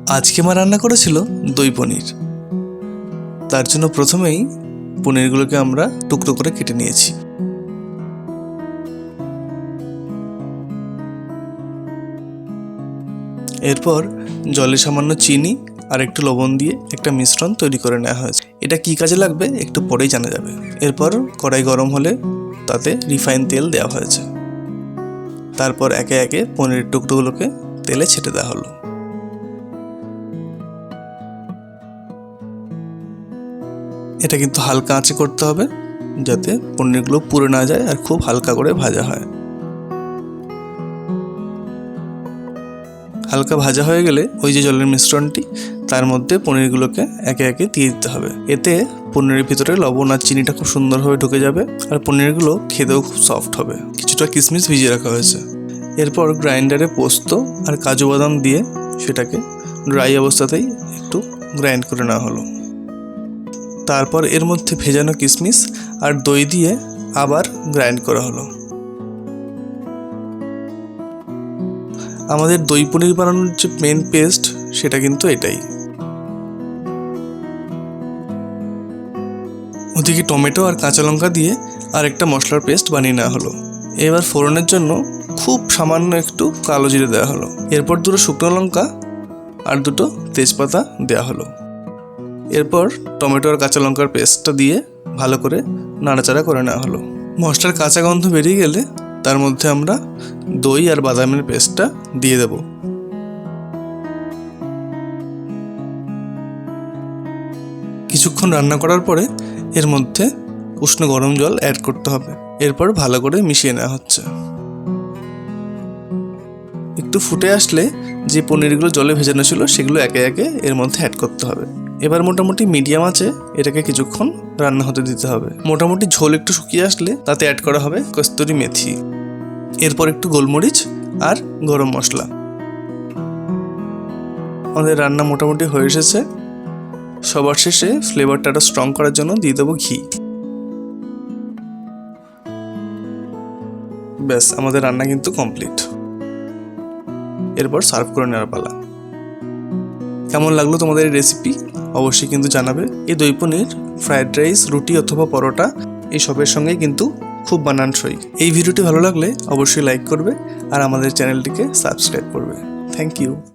আজকে মা রান্না করেছিল দই পনির। তার জন্য প্রথমেই পনিরগুলোকে আমরা টুকরো করে কেটে নিয়েছি। এরপর জলে সামান্য চিনি আর একটু লবণ দিয়ে একটা মিশ্রণ তৈরি করে নেওয়া হয়েছে। এটা কি কাজে লাগবে একটু পরেই জানা যাবে। এরপর কড়াই গরম হলে তাতে রিফাইন তেল দেওয়া হয়েছে। তারপর একে একে পনিরের টুকরোগুলোকে তেলে ছেটে দেওয়া হলো। এটা কিন্তু হালকা আঁচে করতে হবে যাতে পনিরগুলো পুড়ে না যায় আর খুব হালকা করে ভাজা হয়। হালকা ভাজা হয়ে গেলে ওই যে জলের মিশ্রণটি তার মধ্যে পনিরগুলোকে একে একে দিয়ে দিতে হবে। এতে পনিরের ভিতরে লবণ আর চিনিটা খুব সুন্দরভাবে ঢুকে যাবে আর পনিরগুলো খেতেও খুব সফট হবে। কিছুটা কিশমিশ ভিজিয়ে রাখা হয়েছে। এরপর গ্রাইন্ডারে পোস্ত আর কাজু বাদাম দিয়ে সেটাকে ড্রাই অবস্থাতেই একটু গ্রাইন্ড করে নেওয়া হলো। তারপর এর মধ্যে ভেজানো কিশমিশ আর দই দিয়ে আবার গ্রাইন্ড করা হলো। আমাদের দই পনির বানানোর যে মেন পেস্ট সেটা কিন্তু এটাই। ওদিকে টমেটো আর কাঁচা লঙ্কা দিয়ে আর একটা মশলার পেস্ট বানিয়ে নেওয়া হলো। এবার ফোড়নের জন্য খুব সামান্য একটু কালো জিরে দেওয়া হলো। এরপর দুটো শুকনো লঙ্কা আর দুটো তেজপাতা দেওয়া হলো। এরপর টমেটো আর কাঁচা লঙ্কার পেস্টটা দিয়ে ভালো করে নাড়াচাড়া করে নেওয়া হলো। মশলার কাঁচা গন্ধ বেরিয়ে গেলে তার মধ্যে আমরা দই আর বাদামের পেস্টটা দিয়ে দেব। কিছুক্ষণ রান্না করার পরে এর মধ্যে উষ্ণ গরম জল অ্যাড করতে হবে। এরপর ভালো করে মিশিয়ে নেওয়া হচ্ছে। একটু ফুটে আসলে যে পনিরগুলো জলে ভেজানো ছিল সেগুলো একে একে এর মধ্যে অ্যাড করতে হবে। এবার মোটামুটি মিডিয়াম আঁচে এটাকে কিছুক্ষণ রান্না হতে দিতে হবে। মোটামুটি ঝোল একটু শুকিয়ে আসলে তাতে অ্যাড করা হবে কস্তুরি মেথি। এরপর একটু গোলমরিচ আর গরম মশলা। আমাদের রান্না মোটামুটি হয়ে এসেছে। সবার শেষে ফ্লেভারটা আরো স্ট্রং করার জন্য দিয়ে দেবো ঘি। ব্যাস, আমাদের রান্না কিন্তু কমপ্লিট। এরপর সার্ভ করে নেওয়ার পালা। কেমন লাগলো তোমাদের এই রেসিপি অবশ্যই কিন্তু জানাবে। এই দই পনির ফ্রাইড রাইস, রুটি অথবা পরোটা এই সবের সঙ্গেই কিন্তু খুব মানানসই। এই ভিডিওটি ভালো লাগলে অবশ্যই লাইক করবে আর আমাদের চ্যানেলটিকে সাবস্ক্রাইব করবে। Thank you.